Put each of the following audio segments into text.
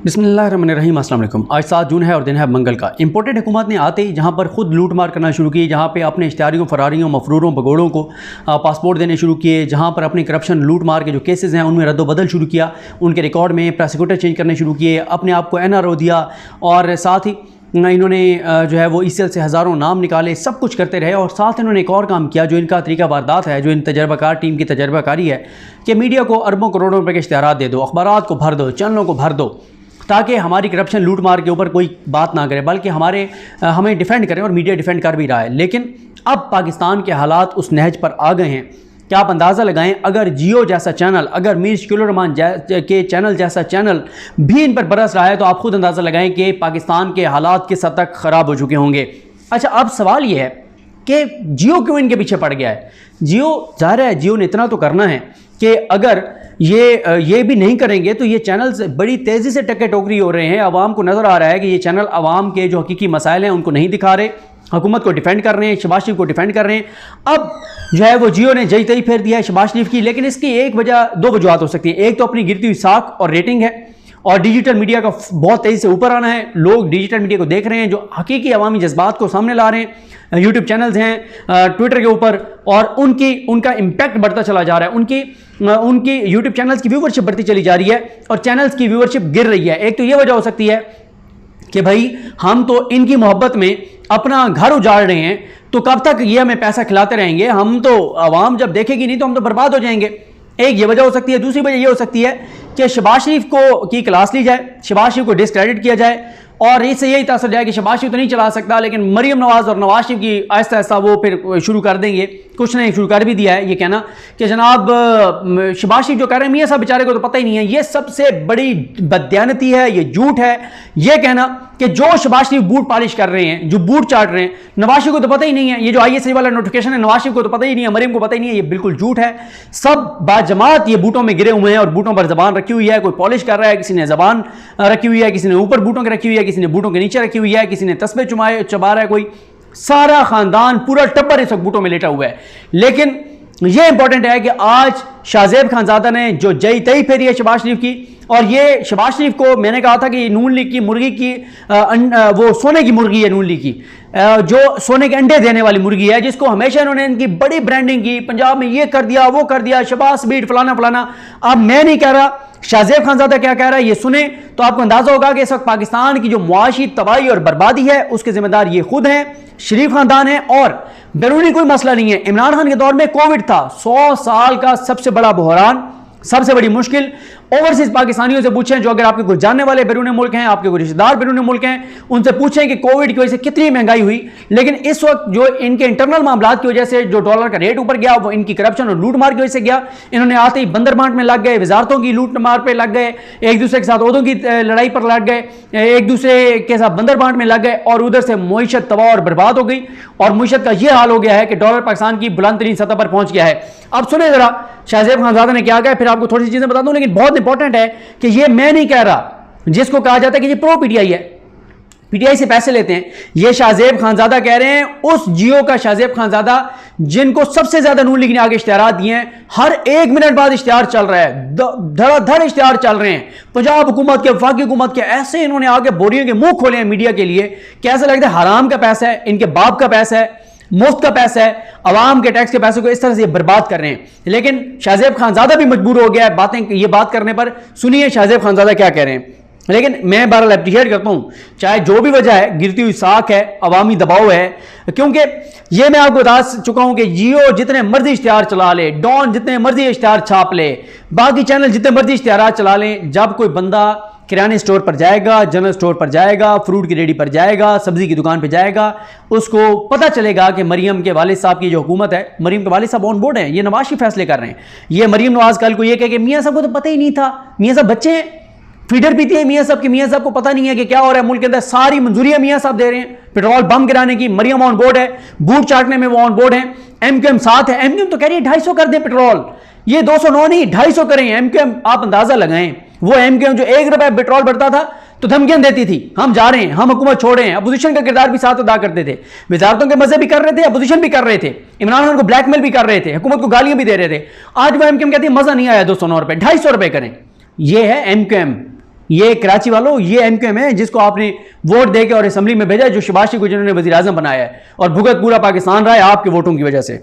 बिस्मिल्लाहिर्रहमानिर्रहीम, अस्सलाम वालेकुम। आज 7 जून है और दिन है मंगल का। इंपोर्टेड हुकूमत ने आते ही जहाँ पर खुद लूट मार करना शुरू की, जहाँ पे अपने इश्तिहारियों, फरारियों, मफरूरों, भगोड़ों को पासपोर्ट देने शुरू किए, जहाँ पर अपनी करप्शन लूट मार के जो केसेस हैं उनमें रद्दोबदल शुरू किया, उनके रिकॉर्ड में प्रोसिक्यूटर चेंज करने शुरू किए, अपने आप को NRO दिया और साथ ही इन्होंने जो है वो ECL से हज़ारों नाम निकाले, सब कुछ करते रहे। और साथ इन्होंने एक और काम किया जो इनका तरीका वारदात है, जो इन तजर्बाकार टीम की तजर्बाकारी है कि मीडिया को अरबों करोड़ों रुपए के इश्तिहारात दे दो, अखबारात को भर दो, चैनलों को भर दो, ताकि हमारी करप्शन लूट मार के ऊपर कोई बात ना करे, बल्कि हमें डिफेंड करें। और मीडिया डिफेंड कर भी रहा है। लेकिन अब पाकिस्तान के हालात उस नहज पर आ गए हैं कि आप अंदाज़ा लगाएं, अगर जियो जैसा चैनल, अगर मीर शकीलुर रहमान के चैनल जैसा चैनल भी इन पर बरस रहा है, तो आप खुद अंदाज़ा लगाएं कि पाकिस्तान के हालात किस हद तक ख़राब हो चुके होंगे। अच्छा, अब सवाल ये है कि जियो क्यों इनके पीछे पड़ गया है। जियो ज़ाहिर है, जियो ने इतना तो करना है कि अगर ये भी नहीं करेंगे तो ये चैनल्स बड़ी तेज़ी से टक्के टोकरी हो रहे हैं। आवाम को नज़र आ रहा है कि ये चैनल आवाम के जो हकीकी मसाइल हैं उनको नहीं दिखा रहे, हुकूमत को डिफेंड कर रहे हैं, शहबाज शरीफ को डिफेंड कर रहे हैं। अब जो है वो जियो ने जई तई फेर दिया है शहबाज शरीफ की। लेकिन इसकी दो वजूहत हो सकती है। एक तो अपनी गिरती हुई साख और रेटिंग है, और डिजिटल मीडिया का बहुत तेज़ी से ऊपर आना है। लोग डिजिटल मीडिया को देख रहे हैं जो हकीकी अवामी जज्बात को सामने ला रहे हैं। यूट्यूब चैनल्स हैं, ट्विटर के ऊपर, और उनका इम्पैक्ट बढ़ता चला जा रहा है। उनकी यूट्यूब चैनल्स की व्यूवरशिप बढ़ती चली जा रही है और चैनल्स की व्यूवरशिप गिर रही है। एक तो ये वजह हो सकती है कि भाई हम तो इनकी मोहब्बत में अपना घर उजाड़ रहे हैं, तो कब तक ये हमें पैसा खिलाते रहेंगे, हम तो आवाम जब देखेगी नहीं तो हम तो बर्बाद हो जाएंगे। एक ये वजह हो सकती है। दूसरी वजह ये हो सकती है कि शहबाज शरीफ की क्लास ली जाए, शहबाज शरीफ को डिस्क्रेडिट किया जाए और इससे यही तासर जाए कि शहबाज शरीफ तो नहीं चला सकता, लेकिन मरीम नवाज और नवाज शरीफ की आहिस्ता आहिस्ता वो फिर शुरू कर देंगे। कुछ नहीं, शुरू कर भी दिया है ये कहना कि जनाब शहबाज शरीफ जो कह रहे हैं मियाँ साहब बेचारे को तो पता ही नहीं है। ये सबसे बड़ी बददियानती है, ये झूठ है ये कहना कि जो शहबाज शरीफ बूट पॉलिश कर रहे हैं, जो बूट चाट रहे हैं, नवाज शरीफ को तो पता ही नहीं है। ये जो ISI वाला नोटिफिकेशन है, नवाज शरीफ को तो पता ही नहीं है, मरीम को पता ही नहीं है। ये बिल्कुल झूठ है। सब बाजमात ये बूटों में गिरे हुए हैं और बूटों पर जबान रखी हुई है। कोई पॉलिश कर रहा है, किसी ने जबान रखी हुई है, किसी ने ऊपर बूटों की रखी हुई है, किसी ने बूटों के नीचे रखी हुई है, किसी ने तस्बे चबा रहा है। कोई सारा खानदान, पूरा टब्बर इस वक्त बूटों में लेटा हुआ है। लेकिन यह इंपॉर्टेंट है कि आज शाहजेब खानजादा ने जो जई तई फेरी है शहबाज शरीफ की, और ये शहबाज शरीफ को मैंने कहा था कि नून लीग की मुर्गी की वो सोने की मुर्गी है, नून लीग की जो सोने के अंडे देने वाली मुर्गी है, जिसको हमेशा इन्होंने इनकी बड़ी ब्रांडिंग की, पंजाब में ये कर दिया, वो कर दिया, शहबाज बीट फलाना फलाना। अब मैं नहीं कह रहा, शाहजेब खानजादा क्या कह रहा है ये सुने तो आपको अंदाजा होगा कि इस वक्त पाकिस्तान की जो मुआशी तबाही और बर्बादी है उसके जिम्मेदार ये खुद हैं, शरीफ खानदान है, और बैरूनी कोई मसला नहीं है। इमरान खान के दौर में कोविड था, 100 साल का सबसे बड़ा बहरान, सबसे बड़ी मुश्किल। ओवरसीज पाकिस्तानियों से पूछें, जो अगर आपके कुछ जानने वाले बैरून मुल्क हैं, आपके कोई रिश्तेदार बैरून मुल्क हैं, उनसे पूछें कि कोविड की वजह से कितनी महंगाई हुई। लेकिन इस वक्त जो इनके इंटरनल मामलात की वजह से जो डॉलर का रेट ऊपर गया, वो इनकी करप्शन और लूट मार की वजह से गया। इन्होंने आते ही बंदर बांट में लग गए, वजारतों की लूट मार पे लग गए, एक दूसरे के साथ ओहदों की लड़ाई पर लग गए, एक दूसरे के साथ बंदर बांट में लग गए, और उधर से मुईशत तबाह और बर्बाद हो गई। और मुईशत का यह हाल हो गया है कि डॉलर पाकिस्तान की बुलंद तरीन सतह पर पहुंच गया है। अब सुने जरा शाहजेब खानजादा ने क्या कहा, फिर आपको थोड़ी सी चीजें बता दूं। लेकिन बहुत इंपॉर्टेंट है कि ये मैं नहीं कह रहा, जिसको कहा जाता है कि ये प्रो PTI है, PTI से पैसे लेते हैं, ये शाहजेब खानजादा कह रहे हैं, उस जियो का शाहजेब खानजादा जिनको सबसे ज्यादा नून लीग ने आगे इश्तिहार दिए हैं। हर 1 मिनट बाद इश्तिहार चल रहा है, धड़ाधड़ इश्तिहार चल रहे हैं पंजाब हुकूमत के, वफाकी हुकूमत के। ऐसे इन्होंने आगे बोरियों के मुंह खोले हैं मीडिया के लिए, कैसा लगता है हराम का पैसा है, इनके बाप का पैसा है, मुफ्त का पैसा है, अवाम के टैक्स के पैसों को इस तरह से बर्बाद कर रहे हैं। लेकिन शाहजेब खानजादा भी मजबूर हो गया है ये बात करने पर। सुनिए शाहजेब खानजादा क्या कह रहे हैं। लेकिन मैं बहरहाल एप्रिशिएट करता हूं, चाहे जो भी वजह है, गिरती हुई साख है, अवामी दबाव है, क्योंकि ये मैं आपको बता चुका हूं कि जियो जितने मर्जी इश्तिहार चला ले, डॉन जितने मर्जी इश्तिहार छाप ले, बाकी चैनल जितने मर्जी इश्तिहार चला लें, जब कोई बंदा किराने स्टोर पर जाएगा, जनरल स्टोर पर जाएगा, फ्रूट की रेडी पर जाएगा, सब्जी की दुकान पर जाएगा, उसको पता चलेगा कि मरियम के वालिद साहब की जो हुकूमत है, मरियम के वालिद साहब ऑन बोर्ड हैं, ये नवाज शरीफ फैसले कर रहे हैं। ये मरियम नवाज कल को ये कहे कि मियाँ साहब को तो पता ही नहीं था, मियाँ साहब बच्चे हैं, फीडर पीती है मियाँ साहब की, मियाँ साहब को पता नहीं है कि क्या हो रहा है मुल्क के अंदर, सारी मंजूरियां मियाँ साहब दे रहे हैं, पेट्रोल बम गिराने की मरियम ऑन बोर्ड है, बूट चाटने में वो ऑन बोर्ड है, MQM साथ है। MQM तो कह रही है 250 कर दें पेट्रोल, ये 209 नहीं 250 करें। MQM आप अंदाजा लगाएं, वो MQM जो 1 रुपए पेट्रोल बढ़ता था तो धमकियां देती थी, हम जा रहे हैं, हम हुकूमत छोड़ रहे हैं। अपोजिशन का किरदार भी साथ अदा करते थे, वजारतों के मजे भी कर रहे थे, अपोजिशन भी कर रहे थे, इमरान खान को ब्लैकमेल भी कर रहे थे, हुकूमत को गालियां भी दे रहे थे। आज वो MQM कहती है मजा नहीं आया 209 रुपए, 250 रुपए करें। ये है MQM, ये कराची वालों, ये एमक्यूएम है जिसको आपने वोट देके और असेंबली में भेजा, जो शहबाज शरीफ को जिन्होंने वज़ीर आज़म बनाया है, और भुगत पूरा पाकिस्तान रहा है आपके वोटों की वजह से।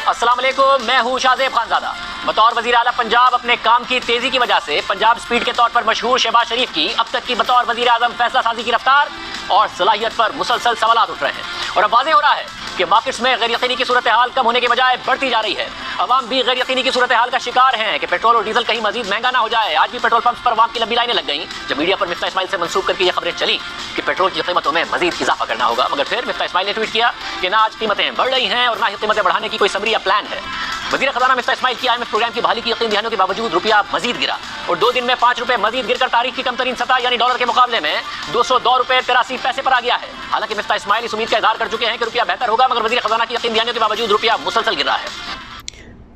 अस्सलाम वालेकुम, मैं हूं शाहजेब खानजादा। बतौर वज़ीर आला पंजाब अपने काम की तेजी की वजह से पंजाब स्पीड के तौर पर मशहूर शहबाज शरीफ की अब तक की बतौर वज़ीर आज़म फैसला साजी की रफ्तार और सलाहियत पर मुसलसल सवाल उठ रहे हैं और अब वाज़ेह हो रहा है कि मार्केट्स में गैर यकीनी की सूरत हाल कम होने के बजाय बढ़ती जा रही है। अवाम भी गैर यकीनी की सूरत हाल का शिकार हैं कि पेट्रोल और डीजल कहीं मजीद महंगा ना हो जाए। आज भी पेट्रोल पंप्स पर अवाम की लंबी लाइनें लग गई जब मीडिया पर मिफ्ता इस्माइल से मंसूब करके ये खबरें चली कि पेट्रोल की कीमतों में मजीद इजाफा करना होगा, मगर फिर मिफ्ता इस्माइल ने ट्वीट किया कि ना आज कीमतें बढ़ रही हैं और ना ही कीमतें बढ़ाने की कोई समरी या प्लान है। वज़ीर ख़ज़ाना मिफ्ता इस्माइल की IMF प्रोग्राम की बहाली की यकीन दिलाने के बावजूद रुपया मजीद गिरा और 2 दिन में 5 रुपए मजीद गिरकर तारीख की कमतरीन सतह यानी डॉलर के मुकाबले में 202 रुपए 83 पैसे पर आ गया है। हालांकि मिफ्ता इस्माइल इस उम्मीद का इज़हार कर चुके हैं कि रुपया बेहतर होगा, मगर वज़ीर ख़ज़ाना की यकीन दिलाने के बावजूद रुपया मुसलसल गिर रहा है।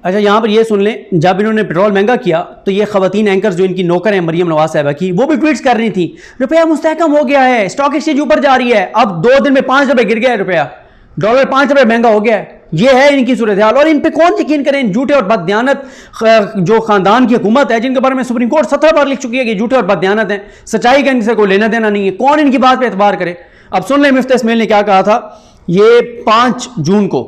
अच्छा, यहाँ पर ये सुन लें, जब इन्होंने पेट्रोल महंगा किया तो ये खवातीन एंकर्स जो इनकी नौकर हैं मरियम नवाज साहिबा की, वो भी ट्वीट्स कर रही थी रुपया मुस्तहकम हो गया है, स्टॉक एक्सचेंज ऊपर जा रही है, अब 2 दिन में 5 रुपए गिर गया है रुपया, डॉलर 5 रुपए महंगा हो गया है। ये है इनकी सूरत हाल और इन पे कौन यकीन करे? इन झूठे और बददियानत जो खानदान की हुकूमत है, जिनके बारे में सुप्रीम कोर्ट 17 बार लिख चुकी है कि झूठे और बददियानत हैं, सच्चाई का इनसे कोई लेना देना नहीं है, कौन इनकी बात पे एतबार करे? अब सुन लें मिफ्ता इस्माइल ने क्या कहा था। ये 5 जून को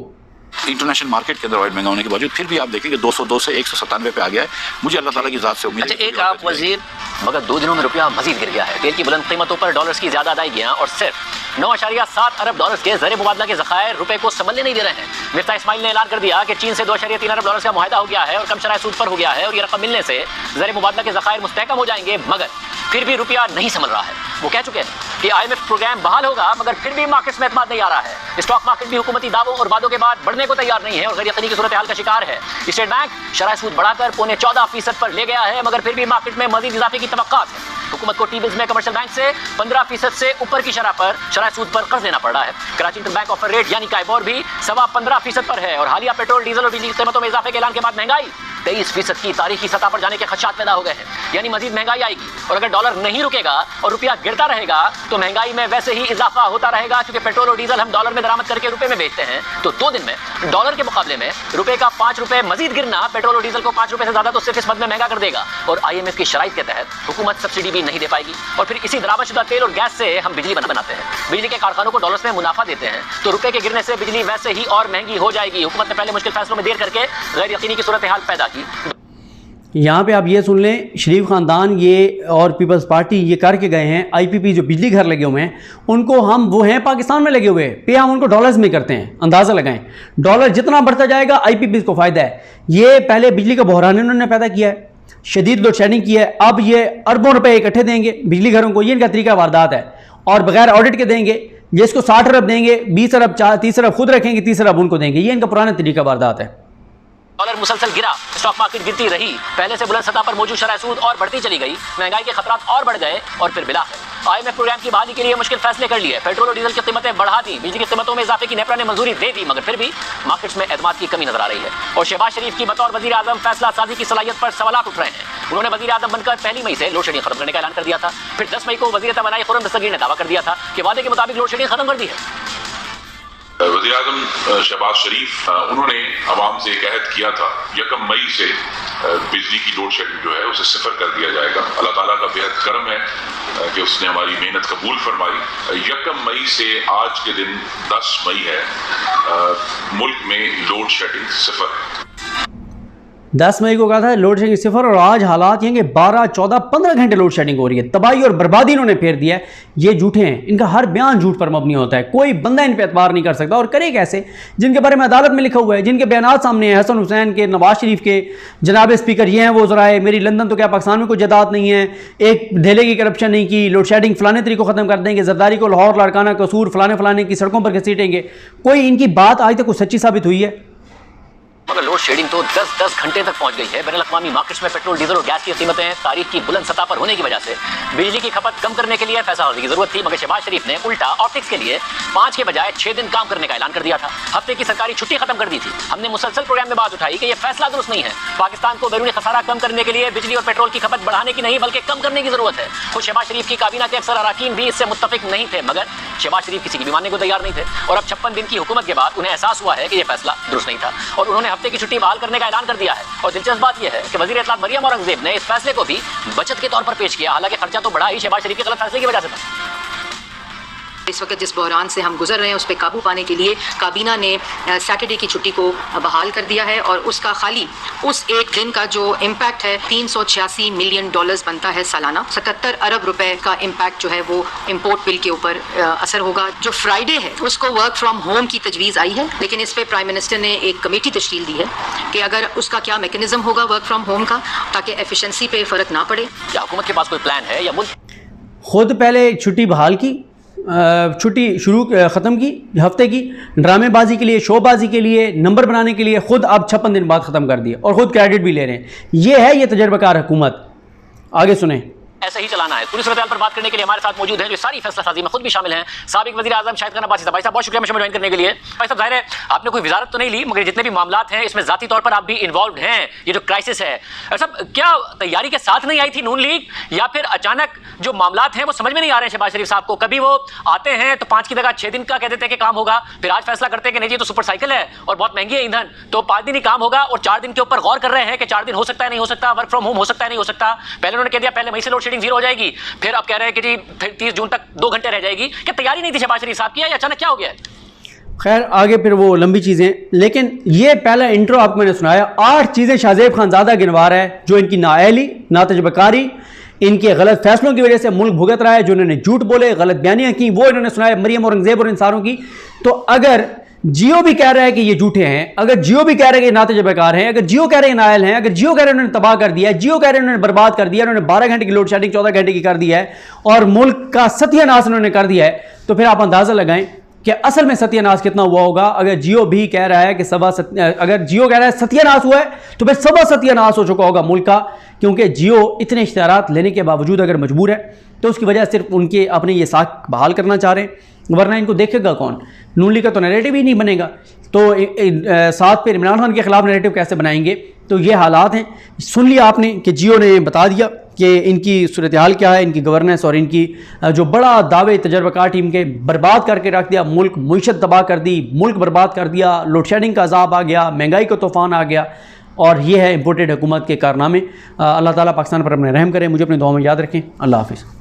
इंटरनेशनल मार्केट के अंदर ऑयल महंगा होने के बावजूद फिर भी आप देखेंगे 202 से 197 पे आ गया है। मुझे अल्लाह ताला की ज़ात से उम्मीद है। अच्छा, एक आप वजीर, मगर 2 दिनों में रुपया मजीद गिर गया है। तेल की बुलंद कीमतों पर डॉलर्स की ज्यादा अदायगियां और सिर्फ 9.7 अरब डॉलर्स के ज़र मुबादला के ज़खायर रुपए को संभलने नहीं दे रहे हैं। मिफ्ता इस्माइल ने ऐलान कर दिया कि चीन से 2.3 अरब डॉलर्स का मुआहदा हो गया है और कम शरह सूद पर हो गया है और ये रकम मिलने से ज़र मुबादला के ज़खायर मुस्तहकम हो जाएंगे, मगर फिर भी रुपया नहीं संभल रहा है। वो कह चुके हैं कि IMF प्रोग्राम बहाल होगा, मगर फिर भी मार्केट्स में एतमाद नहीं आ रहा है। स्टॉक मार्केट भी हुकूमती दावों और वादों के बाद बढ़ने को तैयार नहीं है और गैर यकीनी की सूरत हाल का शिकार है। स्टेट बैंक शरह सूद बढ़ाकर 14.25% पर ले गया है, मगर फिर भी मार्केट में मजीद इजाफे की तवक्कात है। हुकूमत को टी-बिल्स में कमर्शियल बैंक से 15% से ऊपर की शरह पर शरह सूद पर कर्ज लेना पड़ रहा है। कराची इंटरबैंक ऑफर रेट यानी काइबोर भी 15.25% पर है और हालिया पेट्रोल डीजल और बिजली की कीमतों में इजाफे के ऐलान के बाद महंगाई 23% की तारीखी सतह पर जाने के खदशात पैदा हो गए हैं, यानी मजीद महंगाई आएगी। और अगर डॉलर नहीं रुकेगा और रुपया गिरता रहेगा तो महंगाई में वैसे ही इजाफा होता रहेगा, क्योंकि पेट्रोल और डीजल हम डॉलर में दरामद करके रुपए में बेचते हैं। तो 2 दिन में डॉलर के मुकाबले में रुपए का 5 रुपए मजीद गिरना पेट्रोल और डीजल को 5 रुपए से ज्यादा तो सिर्फ इस मद में महंगा कर देगा और IMF की शराइत के तहत हुकूमत सब्सिडी भी नहीं दे पाएगी और फिर इसी दरामदशुदा तेल और गैस से हम बिजली बनाते हैं। बिजली के कारखानों को डॉलर्स में मुनाफा देते हैं, तो रुपए के गिरने से बिजली वैसे ही और महंगी हो जाएगी। हुकूमत ने पहले मुश्किल फैसलों में देर करके गैर यकीनी की सूरत हाल पैदा की। यहाँ पे आप ये सुन लें, शरीफ ख़ानदान ये और पीपल्स पार्टी ये करके गए हैं, IPP जो बिजली घर लगे हुए हैं उनको हम वो हैं पाकिस्तान में लगे हुए पे हम उनको डॉलर्स में करते हैं। अंदाज़ा लगाएं, डॉलर जितना बढ़ता जाएगा IPP को फ़ायदा है। ये पहले बिजली का बहरान इन्होंने पैदा किया है, शदीद लोड शेडिंग की है, अब ये अरबों रुपए इकट्ठे देंगे बिजली घरों को, ये इनका तरीका वारदात है और बगैर ऑडिट के देंगे। जिसको 60 अरब देंगे 20 अरब 30 अरब खुद रखेंगे, 30 अरब उनको देंगे, ये इनका पुराना तरीका वारदात है। डॉलर मुसलसल गिरा, स्टॉक मार्केट गिरती रही, पहले से बुलंद सतह पर मौजूद शरह सूद और बढ़ती चली गई, महंगाई के खतरात और बढ़ गए और फिर बिलाखिर IMF प्रोग्राम की बहाली के लिए मुश्किल फैसले कर लिए। पेट्रोल और डीजल की कीमतें बढ़ा दी, बिजली की कीमतों में इजाफे की नेपरा ने मंजूरी दे दी, मगर फिर भी मार्केट्स में एतमाद की कमी नजर आ रही है और शहबाज शरीफ की बतौर वजीर आजम फैसला साजी की सलाहियत पर सवाल उठ रहे हैं। उन्होंने वजीर आजम बनकर 1 मई से लोड शेडिंग खत्म करने का ऐलान कर दिया था। फिर 10 मई को वजीर तवानाई खुर्रम दस्तगीर ने दावा कर दिया था कि वादे के मुताबिक लोड शेडिंग खत्म कर दी है। वज़ीर आज़म शहबाज शरीफ उन्होंने आवाम से एक अहद किया था 1 मई से बिजली की लोड शेडिंग जो है उसे सिफर कर दिया जाएगा। अल्लाह ताला का बेहद करम है कि उसने हमारी मेहनत कबूल फरमाई। 1 मई से आज के दिन 10 मई है, मुल्क में लोड शेडिंग सिफर है। 10 मई को कहा था लोड शेडिंग सिफर और आज हालात ये कि 12, 14, 15 घंटे लोड शेडिंग हो रही है। तबाही और बर्बादी इन्होंने फेर दिया है। ये झूठे हैं, इनका हर बयान झूठ पर मबनी होता है, कोई बंदा इन पर एतबार नहीं कर सकता। और करे कैसे? जिनके बारे में अदालत में लिखा हुआ है, जिनके बयानात सामने हैं, हसन हुसैन के, नवाज शरीफ के, जनाब स्पीकर ये हैं वो ज़राए, मेरी लंदन तो क्या पाकिस्तान में कोई जायदाद नहीं है, एक धेले की करप्शन नहीं की, लोड शेडिंग फलाने तरीको ख़त्म कर देंगे, जरदारी को लाहौर लाड़काना कसूर फलाने की सड़कों पर घसीटेंगे। कोई इनकी बात आज तक कोई सच्ची साबित हुई है? मगर लोड शेडिंग तो 10 घंटे तक पहुंच गई है। बैनुल-अक़वामी मार्केट्स में पेट्रोल, डीजल और गैस की कीमतें तारीख की बुलंद सतह पर होने की वजह से बिजली की खपत कम करने के लिए फैसला होने की जरूरत थी, मगर शहबाज शरीफ ने उल्टा ऑप्टिक्स के लिए 5 के बजाय 6 दिन काम करने का ऐलान कर दिया था। हफ्ते की सरकारी छुट्टी खत्म कर दी थी। हमने मुसलसल प्रोग्राम में बात उठाई कि यह फैसला दुरुस्त नहीं है। पाकिस्तान को बैरूनी खसारा कम करने के लिए बिजली और पेट्रोल की खपत बढ़ाने की नहीं बल्कि कम करने की जरूरत है। खुद शहबाज शरीफ की काबीना के अक्सर अराकीन भी इससे मुत्तफिक नहीं थे, मगर शहबाज शरीफ किसी की भी मानने को तैयार नहीं थे और अब 56 दिन की हुकूमत के बाद उन्हें एहसास हुआ है कि यह फैसला दुरुस्त नहीं था और उन्होंने हफ्ते की छुट्टी बहाल करने का ऐलान कर दिया है। और दिलचस्प बात यह है कि वज़ीर इत्तलात मरियम औरंगज़ेब ने इस फैसले को भी बचत के तौर पर पेश किया, हालांकि खर्चा तो बड़ा ही शहबाज शरीफ के गलत फैसले की वजह से था। इस वक्त जिस बहरान से हम गुजर रहे हैं उस पर काबू पाने के लिए काबीना ने सैटरडे की छुट्टी को बहाल कर दिया है और उसका खाली उस एक दिन का जो इम्पैक्ट है 386 मिलियन डॉलर्स बनता है सालाना। 77 अरब रुपए का इम्पैक्ट जो है वो इम्पोर्ट बिल के ऊपर असर होगा। जो फ्राइडे है उसको वर्क फ्राम होम की तजवीज़ आई है, लेकिन इस पर प्राइम मिनिस्टर ने एक कमेटी तश्कील दी है कि अगर उसका क्या मैकेनिज्म होगा वर्क फ्राम होम का, ताकि एफिशिएंसी पे फ़र्क ना पड़े। क्या हुकूमत के पास कोई प्लान है या मुल्क खुद पहले छुट्टी बहाल की, छुट्टी ख़त्म की हफ्ते की, ड्रामेबाजी के लिए, शोबाजी के लिए, नंबर बनाने के लिए, खुद अब 56 दिन बाद ख़त्म कर दिया और ख़ुद क्रेडिट भी ले रहे हैं। ये है ये तजर्बाकार हुकूमत। आगे सुने। ऐसा ही चलाना है। पूरी सूरत पर बात करने के लिए हमारे साथ मौजूद हैं जो सारी फैसला साजी में खुद भी शामिल हैं, साबिक वज़ीर आज़म शाहिद खान अब्बासी साहब। भाई साहब बहुत शुक्रिया ज्वाइन करने के लिए। भाई साहब जाहिर है आपने कोई वजारत तो नहीं ली, मगर जितने भी मामलात हैं इसमें ज़ाती तौर पर आप भी इन्वॉल्व हैं। ये जो क्राइसिस है सब क्या तैयारी के साथ नहीं आई थी नून लीग, या फिर अचानक जो मामलात हैं वो समझ में नहीं आ रहे हैं शहबाज शरीफ साहब को? कभी वो आते हैं तो 5 की जगह 6 दिन का कह देते हैं कि काम होगा, फिर आज फैसला करते हैं कि नहीं जी तो सुपर साइकिल है और बहुत महंगी है ईंधन, तो 5 दिन ही काम होगा और 4 दिन के ऊपर गौर कर रहे हैं कि 4 दिन हो सकता है नहीं हो सकता, वर्क फ्रॉम होम हो सकता है नहीं हो सकता। पहले उन्होंने कह दिया पहले मई से लोड शेडिंग 0 हो जाएगी, फिर अब कह रहे हैं कि जी फिर 30 जून तक 2 घंटे रह जाएगी। क्या तैयारी नहीं थी शहबाज शरीफ साहब की, या अचानक क्या हो गया? खैर आगे फिर वो लंबी चीज़ें, लेकिन ये पहला इंट्रो आपको मैंने सुनाया। 8 चीज़ें शाहजेब खानज़ादा गिनवा रहा है जो इनकी नाअहली, नातजबकारी, इनके गलत फैसलों की वजह से मुल्क भुगत रहा है, जो इन्होंने झूठ बोले, गलत बयानियाँ की, वो इन्होंने सुनाया मरियम औरंगज़ेब और इन सारों की। तो अगर जियो भी कह रहा है कि ये झूठे हैं, अगर जियो भी कह रहे हैं कि नातजबकार हैं, अगर जियो कह रहे हैं नायल हैं, अगर जियो कह रहे हैं उन्होंने तबाह कर दिया है, जियो कह रहे हैं उन्होंने बर्बाद कर दिया, उन्होंने 12 घंटे की लोड शेडिंग 14 घंटे की कर दी है और मुल्क का सत्यानाश उन्होंने कर दिया है, तो फिर आप अंदाजा लगाएं कि असल में सत्यानाश कितना हुआ होगा। अगर जियो भी कह रहा है कि अगर जियो कह रहा है सत्यानाश हुआ है तो फिर सबा सत्यानाश हो चुका होगा मुल्क का, क्योंकि जियो इतने इश्तिहारात लेने के बावजूद अगर मजबूर है तो उसकी वजह सिर्फ उनके अपने ये साख बहाल करना चाह रहे हैं, वरना इनको देखेगा कौन? नून लीग का तो नैरेटिव ही नहीं बनेगा, तो साथ पे इमरान खान के खिलाफ नैरेटिव कैसे बनाएंगे? तो ये हालात हैं। सुन लिया आपने कि जियो ने बता दिया कि इनकी सूरत हाल क्या है, इनकी गवर्नेंस और इनकी जो बड़ा दावे तजर्बाकार टीम के बर्बाद करके रख दिया, मुल्क मुईशत तबाह कर दी, मुल्क बर्बाद कर दिया, लोड शेडिंग का अजाब आ गया, महंगाई का तूफ़ान आ गया, और ये है इम्पोर्टेड हुकूमत के कारनामे। अल्लाह ताला पाकिस्तान पर अपने रहम करें। मुझे अपनी दुआ में याद रखें। अल्लाह हाफ़िज़।